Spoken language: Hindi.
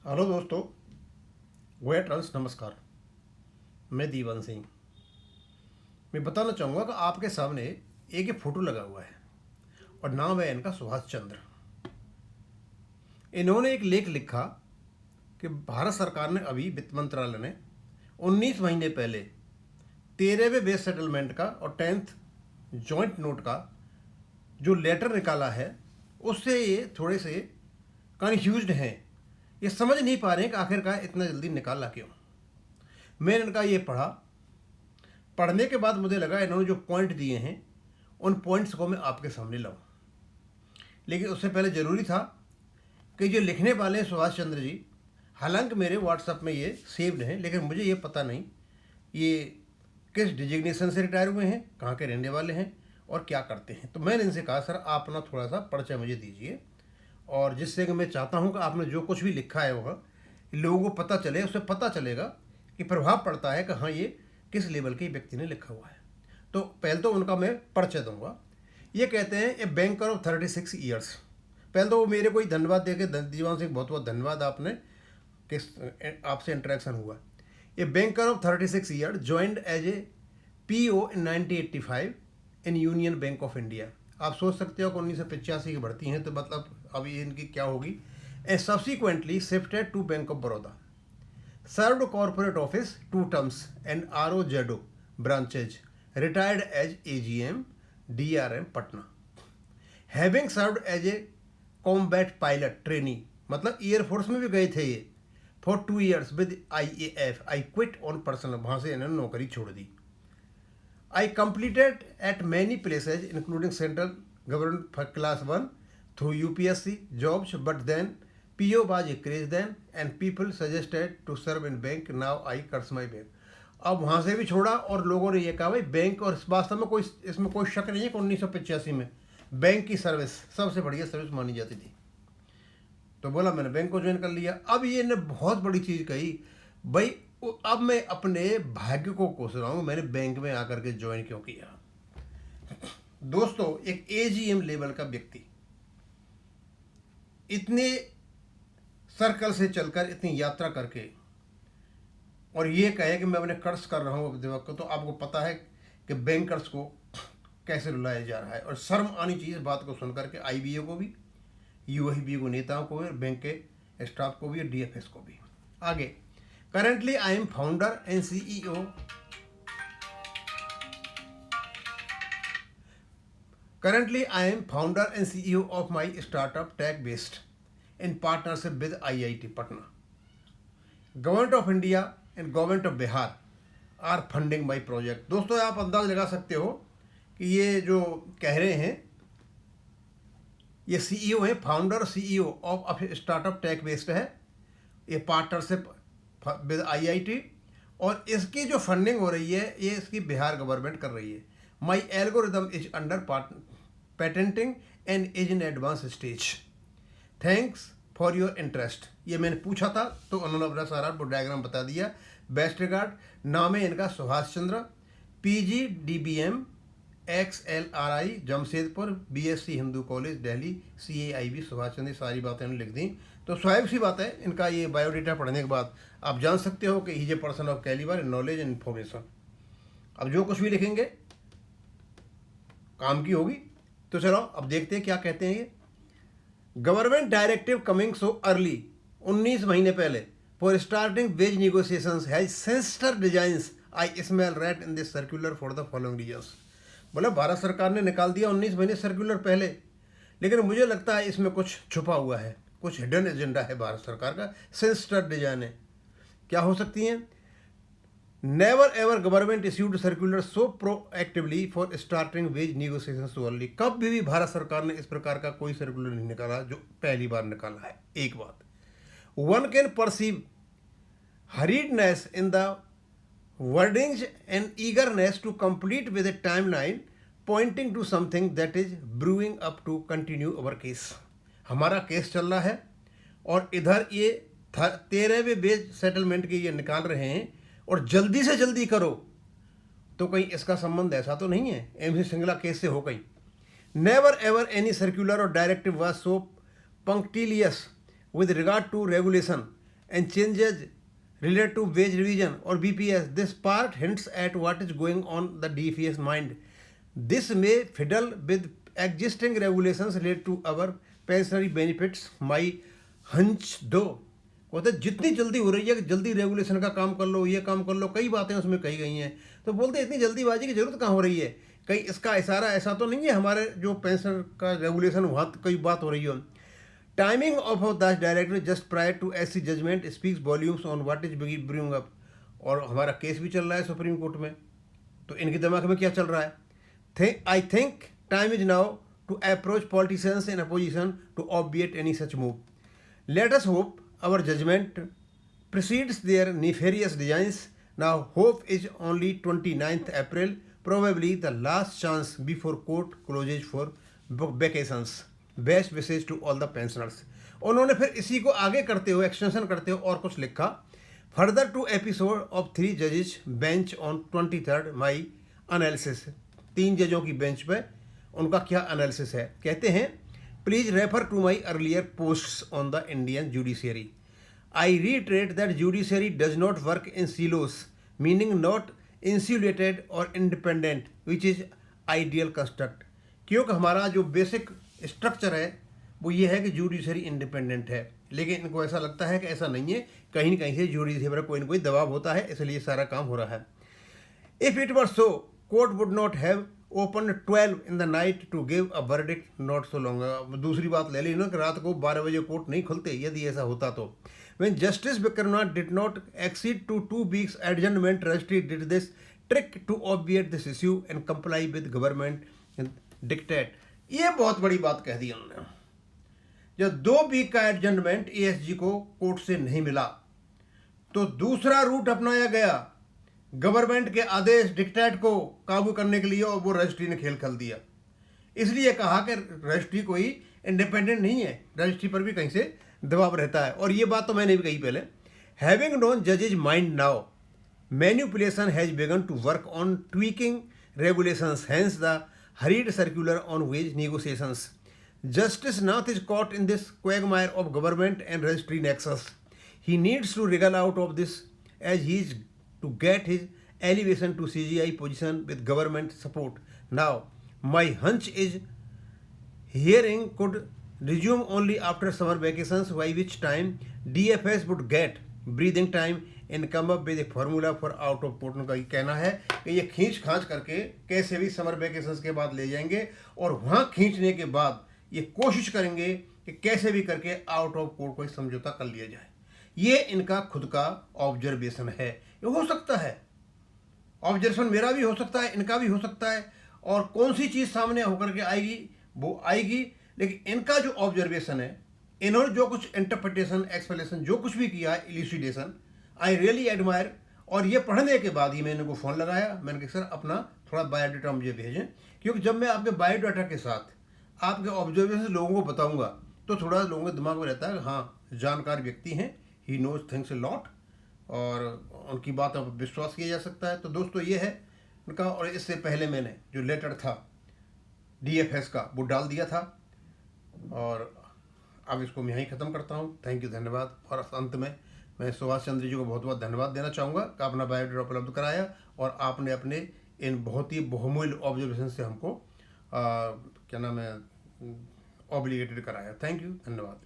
हेलो दोस्तों, गोया ट्रांस नमस्कार। मैं दीवान सिंह। मैं बताना चाहूँगा कि आपके सामने एक ये फोटो लगा हुआ है और नाम है इनका सुभाष चंद्र। इन्होंने एक लेख लिखा कि भारत सरकार ने अभी वित्त मंत्रालय ने 19 महीने पहले 13वें बेस सेटलमेंट का और 10th जॉइंट नोट का जो लेटर निकाला है उससे ये थोड़े से कन्फ्यूज्ड हैं। ये समझ नहीं पा रहे हैं कि आखिरकार इतना जल्दी निकाला क्यों। मैंने इनका ये पढ़ा। पढ़ने के बाद मुझे लगा इन्होंने जो पॉइंट दिए हैं उन पॉइंट्स को मैं आपके सामने लाऊं। लेकिन उससे पहले ज़रूरी था कि जो लिखने वाले हैं सुभाष चंद्र जी, हालांकि मेरे व्हाट्सएप में ये सेव्ड हैं, लेकिन मुझे ये पता नहीं ये किस डिजिग्नेशन से रिटायर हुए हैं, कहाँ के रहने वाले हैं और क्या करते हैं। तो मैंने इनसे कहा सर आप अपना थोड़ा सा परिचय मुझे दीजिए, और जिससे कि मैं चाहता हूँ कि आपने जो कुछ भी लिखा है वह लोगों को पता चले, उससे पता चलेगा कि प्रभाव पड़ता है कि हाँ ये किस लेवल के व्यक्ति ने लिखा हुआ है। तो पहले तो उनका मैं परिचय दूंगा। ये कहते हैं ए बैंकर ऑफ 36 ईयर्स। पहले तो वो मेरे को ही धन्यवाद दे के, दीवान सिंह बहुत बहुत धन्यवाद, आपने किस आपसे इंटरेक्शन हुआ। A banker of 36 year joined as a PO in 1985 in Union Bank of India. आप सोच सकते हो कि 1985 की भर्ती हैं, तो मतलब अब ये इनकी क्या होगी। A subsequently shifted to bank of Baroda, served corporate office 2 terms and ROZO branches, retired as AGM DRM Patna, having served as a combat pilot trainee, मतलब एयरफोर्स में भी गए थे ये, for 2 years with IAF, I quit on personal, वहाँ से इन्होंने नौकरी छोड़ दी। I completed at many places including central government for class 1 through UPSC jobs, but then PO was increased then and people suggested to serve in bank. Now I curse my bank. अब वहाँ से भी छोड़ा और लोगों ने ये कहा भाई बैंक, और वास्तव में कोई इसमें कोई शक नहीं है कि 1985 में बैंक की सर्विस सबसे बढ़िया सर्विस मानी जाती थी। तो बोला मैंने बैंक को ज्वाइन कर लिया। अब ये ने बहुत बड़ी चीज़ कही भाई, अब मैं अपने भाग्य को कोस रहा हूँ, मैंने बैंक में आकर के ज्वाइन क्यों किया। दोस्तों, एक AGM लेवल का व्यक्ति इतने सर्कल से चलकर इतनी यात्रा करके और ये कहे कि मैं अपने कर्ज कर रहा हूँ दिवक को, तो आपको पता है कि बैंकर्स को कैसे रुलाया जा रहा है। और शर्म आनी चाहिए इस बात को सुनकर के IBA को भी, UIB को नेताओं को भी, और बैंक के स्टाफ को भी, और DFS को भी। आगे, currently I am founder and CEO of my startup Tech Based in partnership with IIT Patna. Government of India and Government of Bihar are funding my project. दोस्तों, आप अंदाज लगा सकते हो कि ये जो कह रहे हैं ये CEO है, founder CEO of startup tech based है, ये पार्टनरशिप विद IIT, और इसकी जो फंडिंग हो रही है ये इसकी बिहार गवर्नमेंट कर रही है। My algorithm is under patenting and is in advance stage. Thanks for your interest. ये मैंने पूछा था तो उन्होंने अपना सारा डायग्राम बता दिया। Best regard. नाम है इनका Subhash Chandra, PG DBM XLRI Jamshedpur, BSc Hindu college Delhi, CAIB Subhash Chandra. सारी बातें इन्होंने लिख दी। तो स्वाभाविक सी बात है, इनका ये बायोडेटा पढ़ने के बाद आप जान सकते हो कि is a person of calibre, knowledge and information. अब जो कुछ भी लिखेंगे काम की होगी। तो चलो अब देखते हैं क्या कहते हैं ये। Government directive coming so early, 19 महीने पहले, for starting wage negotiations has sinister designs I smell rat in this circular for the following reasons. मतलब भारत सरकार ने निकाल दिया 19 महीने सर्कुलर पहले, लेकिन मुझे लगता है इसमें कुछ छुपा हुआ है, कुछ हिडन एजेंडा है भारत सरकार का। सेंस्टर डिजाइन है, क्या हो सकती हैं। Never ever government issued circular so proactively for starting wage negotiation so early. कभी भी भारत सरकार ने इस प्रकार का कोई सर्कुलर नहीं निकाला जो पहली बार निकाला है। एक बात, one can perceive hurriedness in the wordings and eagerness to complete with a timeline pointing to something that is brewing up to continue our case. हमारा केस चल रहा है और इधर ये 13वें बेज सेटलमेंट के ये निकाल रहे हैं, और जल्दी से जल्दी करो। तो कहीं इसका संबंध ऐसा तो नहीं है MC सिंगला केस से हो गई। नेवर एवर एनी सर्कुलर और directive was so punctilious with regard to regulation and changes related to wage revision or BPS. This part hints at what is going on the DFS mind. This may fiddle with existing regulations related to our pensionary benefits. My hunch though, कहते जितनी जल्दी हो रही है कि जल्दी रेगुलेशन का काम कर लो, ये काम कर लो, कई बातें उसमें कही गई हैं, तो बोलते हैं इतनी जल्दीबाजी की जरूरत कहाँ हो रही है, कहीं इसका इशारा ऐसा तो नहीं है हमारे जो पेंशन का रेगुलेशन वहाँ कई बात हो रही हो. Timing of the director just prior to SC judgement speaks volumes on what is bring up. और हमारा केस भी चल रहा है सुप्रीम कोर्ट में, तो इनके दिमाग में क्या चल रहा है. I think time is now to approach politicians in opposition to obviate any such move. Let us hope our judgment precedes their nefarious designs. Now hope is only 29th April, probably the last chance before court closes for vacations. Best wishes to all the pensioners. उन्होंने फिर इसी को आगे करते हुए एक्सटेंशन करते हुए और कुछ लिखा. Further to episode of 3 judges bench on 23rd May analysis. 3 जजों की बेंच पे उनका क्या एनालिसिस है. कहते हैं Please refer to my earlier posts on the Indian judiciary. I reiterate that judiciary does not work in silos, meaning not insulated or independent, which is ideal construct. क्योंकि हमारा जो बेसिक स्ट्रक्चर है वो ये है कि जुडिशरी इंडिपेंडेंट है, लेकिन इनको ऐसा लगता है कि ऐसा नहीं है, कहीं न कहीं से जुडिशरी पर कोई न कोई दबाव होता है, इसलिए सारा काम हो रहा है. If it were so, court would not have opened 12 in the night to give a verdict not so long. दूसरी बात ले ली ना कि रात को 12 बजे कोर्ट नहीं खुलते यदि ऐसा होता तो. When Justice Vikranath did not accede to 2 weeks adjournment, registry did this trick to obviate this issue and comply with government dictate. ये बहुत बड़ी बात कह दी उन्होंने. जब 2 वीक का एडजर्नमेंट एएसजी को कोर्ट से नहीं मिला तो दूसरा रूट अपनाया गया गवर्नमेंट के आदेश डिक्टेट को काबू करने के लिए, और वो रजिस्ट्री ने खेल खेल दिया. इसलिए कहा कि रजिस्ट्री कोई इंडिपेंडेंट नहीं है, रजिस्ट्री पर भी कहीं से दबाव रहता है. और ये बात तो मैंने भी कही पहले. हैविंग नोन जजेज mind now, manipulation has begun to work on tweaking regulations, hence the hurried circular on wage negotiations. Justice Nath is caught in this quagmire of government and registry nexus. He needs to wriggle out of this as he is to get his elevation to CGI position with government support. Now, my hunch is hearing could resume only after summer vacations, by which time DFS would get breathing time and come up with a formula for out of court. उनका ये कहना है कि ये खींच खांच करके कैसे भी समर वेकेशंस के बाद ले जाएंगे, और वहाँ खींचने के बाद ये कोशिश करेंगे कि कैसे भी करके आउट ऑफ कोर्ट कोई समझौता कर लिया जाए. ये इनका खुद का ऑब्जर्वेशन है. ये हो सकता है, ऑब्जर्वेशन मेरा भी हो सकता है, इनका भी हो सकता है, और कौन सी चीज़ सामने होकर के आएगी वो आएगी. लेकिन इनका जो ऑब्जर्वेशन है, इन्होंने जो कुछ इंटरप्रिटेशन, एक्सप्लेनेशन जो कुछ भी किया है, इल्यूसिडेशन, आई रियली एडमायर. और ये पढ़ने के बाद ही मैंने को फ़ोन लगाया, मैंने कहा सर अपना थोड़ा बायोडाटा मुझे भेजें, क्योंकि जब मैं आपके बायोडाटा के साथ आपके ऑब्जर्वेशन लोगों को बताऊंगा तो थोड़ा लोगों के दिमाग में रहता है हाँ जानकार व्यक्ति हैं, he knows things a lot, और उनकी बातों पर विश्वास किया जा सकता है. तो दोस्तों ये है उनका. और इससे पहले मैंने जो लेटर था डीएफएस का वो डाल दिया था, और अब इसको मैं यहीं ख़त्म करता हूँ. थैंक यू, धन्यवाद. और अंत में मैं सुभाष चंद्र जी को बहुत बहुत धन्यवाद देना चाहूँगा कि आपने बायोडाटा उपलब्ध कराया और आपने अपने इन बहुत ही बहुमूल्य ऑब्जर्वेशन से हमको क्या नाम है ऑब्लिगेटेड कराया. थैंक यू, धन्यवाद.